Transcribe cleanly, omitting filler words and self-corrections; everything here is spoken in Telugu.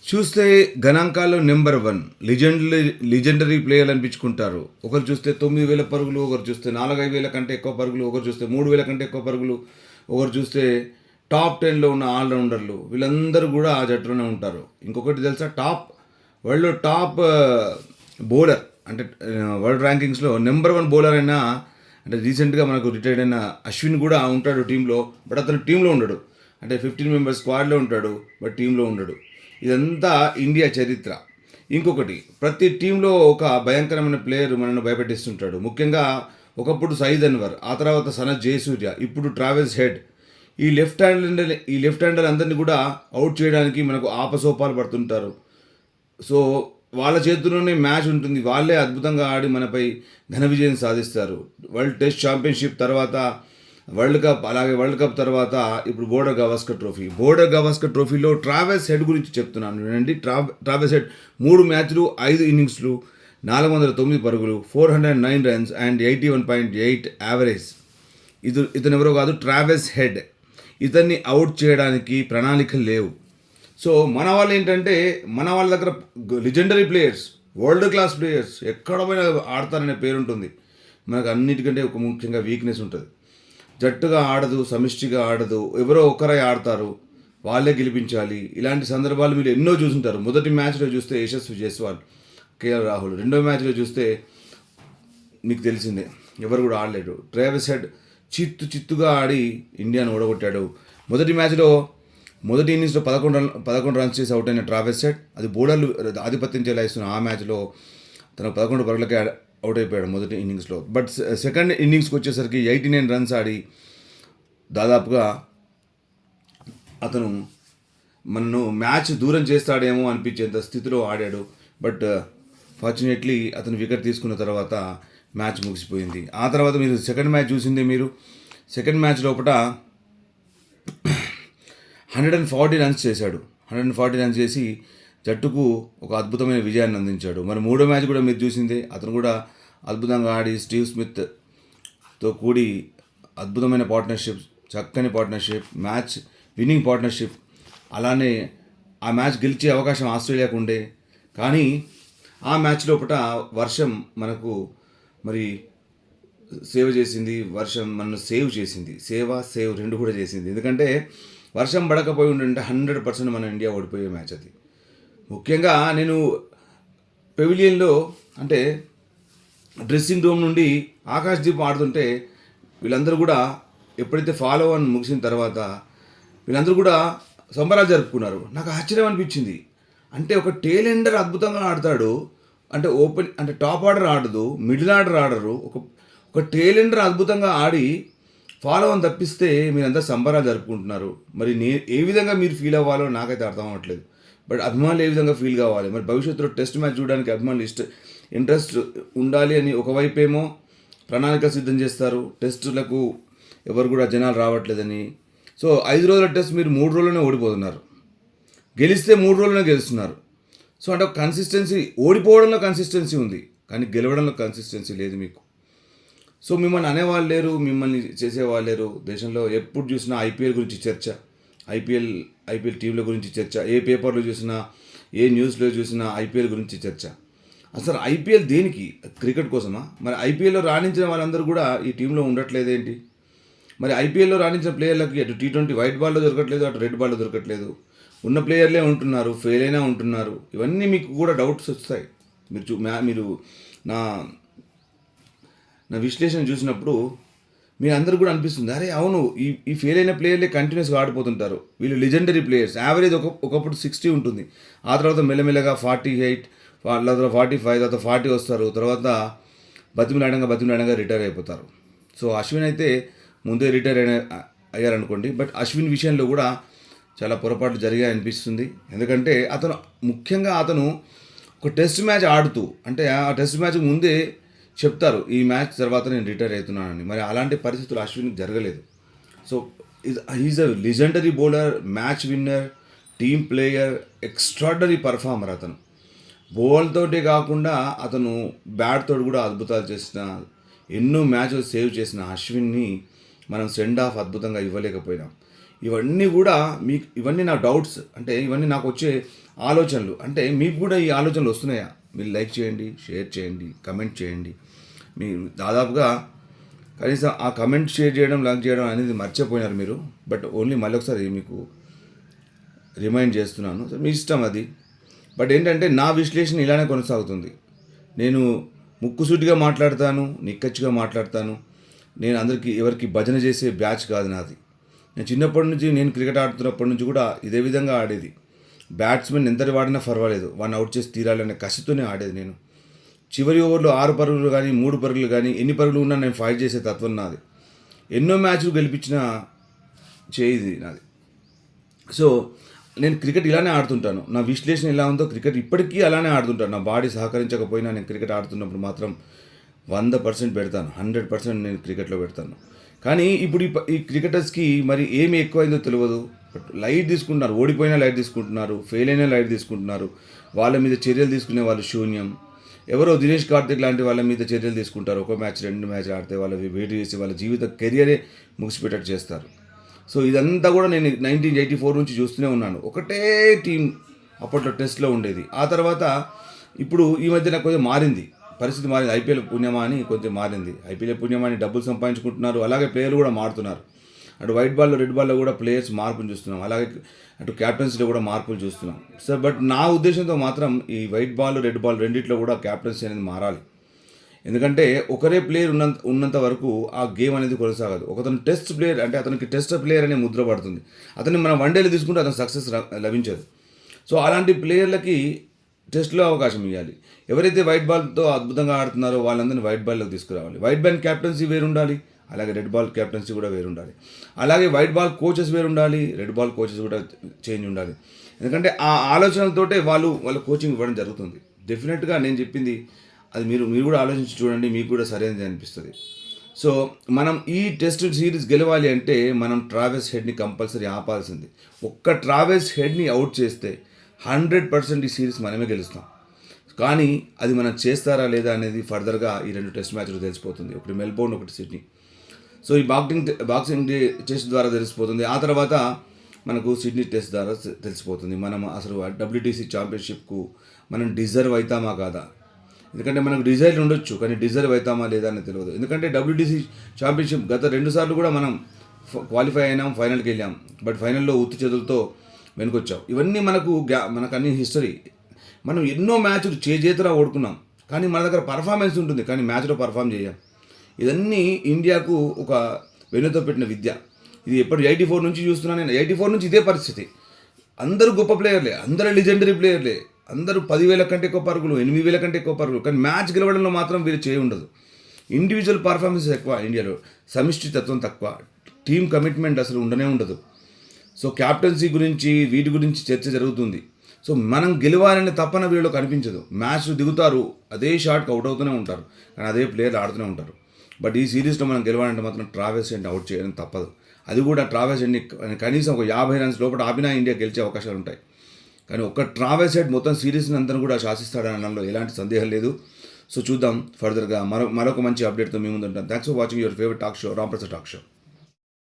చూస్తే గణాంకాల్లో నెంబర్ 1 లిజెండరీ ప్లేయర్లు అనిపించుకుంటారు. ఒకరు చూస్తే 9,000 పరుగులు, ఒకరు చూస్తే 4,000 కంటే ఎక్కువ పరుగులు, ఒకరు చూస్తే 3,000 కంటే ఎక్కువ పరుగులు, ఒకరు చూస్తే టాప్ 10లో ఉన్న ఆల్రౌండర్లు వీళ్ళందరూ కూడా ఆ జట్టులోనే ఉంటారు. ఇంకొకటి తెలుసా, వరల్డ్లో టాప్ బౌలర్ అంటే వరల్డ్ ర్యాంకింగ్స్లో నెంబర్ 1 బౌలర్ అయినా అంటే రీసెంట్గా మనకు రిటైర్డ్ అయిన అశ్విన్ కూడా ఉంటాడు టీంలో. బట్ అతను టీంలో ఉండడు. అంటే 15 మెంబర్స్ స్క్వాడ్లో ఉంటాడు, బట్ టీంలో ఉండడు. ఇదంతా ఇండియా చరిత్ర. ఇంకొకటి, ప్రతి టీంలో ఒక భయంకరమైన ప్లేయర్ మనల్ని భయపెట్టిస్తుంటాడు. ముఖ్యంగా ఒకప్పుడు సయీద్ అన్వర్, ఆ తర్వాత సనత్ జయసూర్య, ఇప్పుడు ట్రావెల్స్ హెడ్. ఈ లెఫ్ట్ హ్యాండర్ అందరినీ కూడా అవుట్ చేయడానికి మనకు ఆపసోపాలు పడుతుంటారు. సో వాళ్ళ చేతుల్లోనే మ్యాచ్ ఉంటుంది. వాళ్ళే అద్భుతంగా ఆడి మనపై ఘన విజయం సాధిస్తారు. వరల్డ్ టెస్ట్ ఛాంపియన్షిప్ తర్వాత వరల్డ్ కప్, అలాగే వరల్డ్ కప్ తర్వాత ఇప్పుడు బోర్డర్ గవాస్కర్ ట్రోఫీలో ట్రావెల్స్ హెడ్ గురించి చెప్తున్నాను వినండి. ట్రావెల్స్ హెడ్ 3 మ్యాచ్లు 5 ఇన్నింగ్స్లు 409 పరుగులు 409 రన్స్ అండ్ 81.8 యావరేజ్. ఇతను ఎవరో కాదు, ట్రావెల్స్ హెడ్. ఇతన్ని అవుట్ చేయడానికి ప్రణాళికలు లేవు. సో మన వాళ్ళు ఏంటంటే, మన వాళ్ళ దగ్గర legendary players, world class players ఎక్కడ పోయినా ఆడతారనే పేరు ఉంటుంది. మనకు అన్నిటికంటే ఒక ముఖ్యంగా వీక్నెస్ ఉంటుంది. జట్టుగా ఆడదు, సమిష్టిగా ఆడదు, ఎవరో ఒకరై ఆడతారు, వాళ్ళే గెలిపించాలి. ఇలాంటి సందర్భాలు మీరు ఎన్నో చూసుంటారు. మొదటి మ్యాచ్లో చూస్తే యశస్వి జైస్వాల్, కేఎల్ రాహుల్. రెండో మ్యాచ్లో చూస్తే మీకు తెలిసిందే, ఎవరు కూడా ఆడలేడు. ట్రావెల్స్ హెడ్ చిత్తుగా ఆడి ఇండియాను ఓడగొట్టాడు. మొదటి మ్యాచ్లో మొదటి ఇన్నింగ్స్లో 11 రన్స్ చేసి అవుట్ అయిన ట్రావెల్స్ హెడ్, అది బౌలర్లు ఆధిపత్యం చెలాయిస్తున్న ఆ మ్యాచ్లో తనకు 11 పరుగులకే అవుట్ అయిపోయాడు మొదటి ఇన్నింగ్స్లో. బట్ సెకండ్ ఇన్నింగ్స్కి వచ్చేసరికి 89 రన్స్ ఆడి దాదాపుగా అతను మనను మ్యాచ్ దూరం చేస్తాడేమో అనిపించేంత స్థితిలో ఆడాడు. బట్ ఫార్చునేట్లీ అతను వికెట్ తీసుకున్న తర్వాత మ్యాచ్ ముగిసిపోయింది. ఆ తర్వాత మీరు సెకండ్ మ్యాచ్ చూసిందే. మీరు సెకండ్ మ్యాచ్ లోపల 140 రన్స్ చేశాడు. 140 రన్స్ చేసి జట్టుకు ఒక అద్భుతమైన విజయాన్ని అందించాడు. మరి మూడో మ్యాచ్ కూడా మీరు చూసిందే. అతను కూడా అద్భుతంగా ఆడి స్టీవ్ స్మిత్తో కూడి అద్భుతమైన పార్ట్నర్షిప్, చక్కని పార్ట్నర్షిప్, మ్యాచ్ విన్నింగ్ పార్ట్నర్షిప్. అలానే ఆ మ్యాచ్ గెలిచే అవకాశం ఆస్ట్రేలియాకు ఉండే. కానీ ఆ మ్యాచ్ లోపల వర్షం మనకు మరి సేవ్ చేసింది. వర్షం మనను సేవ్ చేసింది. సేవ్ రెండు కూడా చేసింది. ఎందుకంటే వర్షం పడకపోయి ఉండంటే 100% మన ఇండియా ఓడిపోయే మ్యాచ్ అది. ముఖ్యంగా నేను పెవిలియన్లో అంటే డ్రెస్సింగ్ రూమ్ నుండి ఆకాశ్ దీప్ ఆడుతుంటే వీళ్ళందరూ కూడా ఎప్పుడైతే ఫాలో ఆన్ ముగిసిన తర్వాత వీళ్ళందరూ కూడా సంబరాలు జరుపుకున్నారు. నాకు ఆశ్చర్యం అనిపించింది. అంటే ఒక టేలెండర్ అద్భుతంగా ఆడతాడు, అంటే టాప్ ఆర్డర్ ఆడదు, మిడిల్ ఆర్డర్ ఆడరు, ఒక టేలెండర్ అద్భుతంగా ఆడి ఫాలో అని తప్పిస్తే మీరంతా సంబరాలు జరుపుకుంటున్నారు. మరి ఏ విధంగా మీరు ఫీల్ అవ్వాలో నాకైతే అర్థం అవ్వట్లేదు. బట్ అభిమానులు ఏ విధంగా ఫీల్ కావాలి? మరి భవిష్యత్తులో టెస్ట్ మ్యాచ్ చూడడానికి అభిమానులు ఇంట్రెస్ట్ ఉండాలి అని ఒకవైపేమో ప్రణాళిక సిద్ధం చేస్తారు. టెస్టులకు ఎవరు కూడా జనాలు రావట్లేదని. సో 5 రోజుల టెస్ట్ మీరు 3 రోజుల్లోనే ఓడిపోతున్నారు. గెలిస్తే 3 రోజుల్లోనే గెలుస్తున్నారు. సో అంటే కన్సిస్టెన్సీ, ఓడిపోవడంలో కన్సిస్టెన్సీ ఉంది, కానీ గెలవడంలో కన్సిస్టెన్సీ లేదు మీకు. సో మిమ్మల్ని అనేవాళ్ళు లేరు, మిమ్మల్ని చేసేవాళ్ళు లేరు. దేశంలో ఎప్పుడు చూసినా ఐపీఎల్ గురించి చర్చ, ఐపీఎల్ టీంల గురించి చర్చ, ఏ పేపర్లో చూసినా, ఏ న్యూస్లో చూసినా ఐపీఎల్ గురించి చర్చ. అసలు ఐపీఎల్ దేనికి? క్రికెట్ కోసమా? మరి ఐపీఎల్లో రాణించిన వాళ్ళందరూ కూడా ఈ టీంలో ఉండట్లేదేంటి? మరి ఐపీఎల్లో రాణించిన ప్లేయర్లకి అటు T20 వైట్ బాల్లో దొరకట్లేదు, అటు రెడ్ బాల్లో దొరకట్లేదు. ఉన్న ప్లేయర్లే ఉంటున్నారు, ఫెయిల్ అయినా ఉంటున్నారు. ఇవన్నీ మీకు కూడా డౌట్స్ వస్తాయి. మీరు నా విశ్లేషణ చూసినప్పుడు మీ అందరూ కూడా అనిపిస్తుంది, అరే అవును, ఈ ఫెయిల్ అయిన ప్లేయర్లే కంటిన్యూస్గా ఆడిపోతుంటారు. వీళ్ళు లిజెండరీ ప్లేయర్స్. యావరేజ్ ఒకప్పుడు 60 ఉంటుంది, ఆ తర్వాత మెల్లమెల్లగా 48, తర్వాత 45, తర్వాత 40 వస్తారు. తర్వాత బతిమిలాడంగా రిటైర్ అయిపోతారు. సో అశ్విన్ అయితే ముందే రిటైర్ అయ్యారనుకోండి. బట్ అశ్విన్ విషయంలో కూడా చాలా పొరపాట్లు జరిగాయి అనిపిస్తుంది. ఎందుకంటే ముఖ్యంగా అతను ఒక టెస్ట్ మ్యాచ్ ఆడుతూ, అంటే ఆ టెస్ట్ మ్యాచ్ ముందే చెప్తారు, ఈ మ్యాచ్ తర్వాత నేను రిటైర్ అవుతున్నానని. మరి అలాంటి పరిస్థితులు అశ్విన్కి జరగలేదు. So is a legendary bowler, match winner, team player, extraordinary performer. అతను బౌల్తోటే కాకుండా అతను బ్యాట్తో కూడా అద్భుతాలు చేసిన, ఎన్నో మ్యాచ్లు సేవ్ చేసిన అశ్విన్ని మనం సెండ్ ఆఫ్ అద్భుతంగా ఇవ్వలేకపోయినాం. ఇవన్నీ నా డౌట్స్. అంటే ఇవన్నీ నాకు వచ్చే ఆలోచనలు. అంటే మీకు కూడా ఈ ఆలోచనలు వస్తున్నాయా? మీరు లైక్ చేయండి, షేర్ చేయండి, కమెంట్ చేయండి. మీరు దాదాపుగా కనీసం ఆ కమెంట్ షేర్ చేయడం, లైక్ చేయడం అనేది మర్చిపోయినారు మీరు. బట్ ఓన్లీ మళ్ళీ ఒకసారి మీకు రిమైండ్ చేస్తున్నాను. సో మీ ఇష్టం అది. బట్ ఏంటంటే నా విశ్లేషణ ఇలానే కొనసాగుతుంది. నేను ముక్కుసూటిగా మాట్లాడతాను, నిక్కచ్చిగా మాట్లాడతాను. నేను అందరికీ ఎవరికి భజన చేసే బ్యాచ్ కాదు నాది. నేను చిన్నప్పటి నుంచి నేను క్రికెట్ ఆడుతున్నప్పటి నుంచి కూడా ఇదే విధంగా ఆడేది. బ్యాట్స్మెన్ ఎంతటి వాడినా పర్వాలేదు, వాడిని అవుట్ చేసి తీరాలనే కసితోనే ఆడేది నేను. చివరి ఓవర్లో 6 పరుగులు కానీ 3 పరుగులు కానీ ఎన్ని పరుగులు ఉన్నా నేను ఫైట్ చేసే తత్వం నాది. ఎన్నో మ్యాచ్లు గెలిపించిన చేయిది నాది. సో నేను క్రికెట్ ఇలానే ఆడుతుంటాను. నా విశ్లేషణ ఎలా ఉందో క్రికెట్ ఇప్పటికీ అలానే ఆడుతుంటాను. నా బాడీ సహకరించకపోయినా నేను క్రికెట్ ఆడుతున్నప్పుడు మాత్రం 100% పెడతాను, 100% నేను క్రికెట్లో పెడతాను. కానీ ఇప్పుడు ఈ క్రికెటర్స్కి మరి ఏమి ఎక్కువైందో తెలియదు. బట్ లైట్ తీసుకుంటున్నారు, ఓడిపోయినా లైట్ తీసుకుంటున్నారు, ఫెయిల్ అయినా లైట్ తీసుకుంటున్నారు. వాళ్ళ మీద చర్యలు తీసుకునే వాళ్ళు శూన్యం. ఎవరో దినేష్ కార్తిక్ లాంటి వాళ్ళ మీద చర్యలు తీసుకుంటారు. ఒక మ్యాచ్ 2 మ్యాచ్లు ఆడితే వాళ్ళవి వెయిట్ చేసి వాళ్ళ జీవిత కెరియరే ముగిసిపెట్టట్టు చేస్తారు. సో ఇదంతా కూడా నేను 1984 నుంచి చూస్తూనే ఉన్నాను. ఒకటే టీం అప్పట్లో టెస్ట్లో ఉండేది. ఆ తర్వాత ఇప్పుడు ఈ మధ్య నాకు కొంచెం మారింది, పరిస్థితి మారింది. ఐపీఎల్ పుణ్యమా అని కొంచెం మారింది. ఐపీఎల్ పుణ్యమా అని డబ్బులు సంపాదించుకుంటున్నారు. అలాగే ప్లేయర్లు కూడా మారుతున్నారు. అటు వైట్ బాల్లో రెడ్ బాల్లో కూడా ప్లేయర్స్ మార్పులు చూస్తున్నాం. అలాగే అటు క్యాప్టెన్సీలో కూడా మార్పులు చూస్తున్నాం. సో బట్ నా ఉద్దేశంతో మాత్రం ఈ వైట్ బాల్ రెడ్ బాల్ రెండిట్లో కూడా క్యాప్టెన్సీ అనేది మారాలి. ఎందుకంటే ఒకరే ప్లేయర్ ఉన్నంత వరకు ఆ గేమ్ అనేది కొనసాగదు. ఒకతను టెస్ట్ ప్లేయర్ అంటే అతనికి టెస్ట్ ప్లేయర్ అనే ముద్ర పడుతుంది. అతన్ని మనం వన్డేలో తీసుకుంటే అతను సక్సెస్ లభించదు. సో అలాంటి ప్లేయర్లకి టెస్ట్లో అవకాశం ఇవ్వాలి. ఎవరైతే వైట్ బాల్తో అద్భుతంగా ఆడుతున్నారో వాళ్ళందరినీ వైట్ బాల్లోకి తీసుకురావాలి. వైట్ బాల్ క్యాప్టెన్సీ వేరుండాలి, అలాగే రెడ్ బాల్ క్యాప్టెన్సీ కూడా వేరుండాలి. అలాగే వైట్ బాల్ కోచెస్ వేరుండాలి, రెడ్ బాల్ కోచెస్ కూడా చేంజ్ ఉండాలి. ఎందుకంటే ఆ ఆలోచనలతోటే వాళ్ళ కోచింగ్ ఇవ్వడం జరుగుతుంది. డెఫినెట్గా నేను చెప్పింది అది మీరు కూడా ఆలోచించి చూడండి, మీకు కూడా సరైనది అనిపిస్తుంది. సో మనం ఈ టెస్ట్ సిరీస్ గెలవాలి అంటే మనం ట్రావెస్ హెడ్ని కంపల్సరీ ఆపాల్సింది. ఒక్క ట్రావెస్ హెడ్ని అవుట్ చేస్తే 100% ఈ సిరీస్ మనమే గెలుస్తాం. కానీ అది మనం చేస్తారా లేదా అనేది ఫర్దర్గా ఈ 2 టెస్ట్ మ్యాచ్లు తెలిసిపోతుంది. ఒకటి మెల్బోర్న్, ఒకటి సిడ్నీ. సో ఈ బాక్సింగ్ డే టెస్ట్ ద్వారా తెలిసిపోతుంది. ఆ తర్వాత మనకు సిడ్నీ టెస్ట్ ద్వారా తెలిసిపోతుంది మనం అసలు WTC ఛాంపియన్షిప్కు మనం డిజర్వ్ అవుతామా కాదా. ఎందుకంటే మనకు డిజైర్ ఉండొచ్చు, కానీ డిజర్వ్ అవుతామా లేదా అని తెలియదు. ఎందుకంటే WTC ఛాంపియన్షిప్ గత 2 సార్లు కూడా మనం క్వాలిఫై అయినాం, ఫైనల్కి వెళ్ళాం. బట్ ఫైనల్లో ఉత్తి చేతులతో వెనుకొచ్చాం. ఇవన్నీ మనకు అన్ని హిస్టరీ. మనం ఎన్నో మ్యాచ్లు చేతులా ఓడుకున్నాం, కానీ మన దగ్గర పర్ఫార్మెన్స్ ఉంటుంది, కానీ మ్యాచ్లో పర్ఫామ్ చేయం. ఇదన్నీ ఇండియాకు ఒక వెన్నుతో పెట్టిన విద్య. ఇది ఎప్పుడు 84 నుంచి చూస్తున్నాను నేను. 84 నుంచి ఇదే పరిస్థితి. అందరూ గొప్ప ప్లేయర్లే, అందరూ లెజెండరీ ప్లేయర్లే, అందరూ 10,000 కంటే ఎక్కువ పరుగులు, 8,000 కంటే ఎక్కువ పరుగులు, కానీ మ్యాచ్ గెలవడంలో మాత్రం వీరు చేయి ఉండదు. ఇండివిజువల్ పర్ఫార్మెన్స్ ఎక్కువ ఇండియాలో, సమిష్టి తత్వం తక్కువ, టీమ్ కమిట్మెంట్ అసలు ఉండనే ఉండదు. సో క్యాప్టెన్సీ గురించి వీటి గురించి చర్చ జరుగుతుంది. సో మనం గెలవాలనే తపన వీళ్ళు కనిపించదు. మ్యాచ్లు దిగుతారు, అదే షాట్కి అవుట్ అవుతూనే ఉంటారు, కానీ అదే ప్లేయర్లు ఆడుతూనే ఉంటారు. బట్ ఈ సిరీస్లో మనం గెలవాలంటే మాత్రం ట్రావెస్ హెడ్ని అవుట్ చేయడం తప్పదు. అది కూడా ట్రావెస్ హెడ్ని కనీసం ఒక 50 రన్స్ లోపల ఆపినా ఇండియా గెలిచే అవకాశాలు ఉంటాయి. కానీ ఒక్క ట్రావెస్ హెడ్ మొత్తం సిరీస్ని అంతా కూడా శాసిస్తాడనడంలో ఎలాంటి సందేహం లేదు. సో చూద్దాం ఫర్దర్గా మరొక మంచి అప్డేట్తో మీ ముందు ఉంటాను. Thanks for watching your favourite talk show, Ramprasad talk show.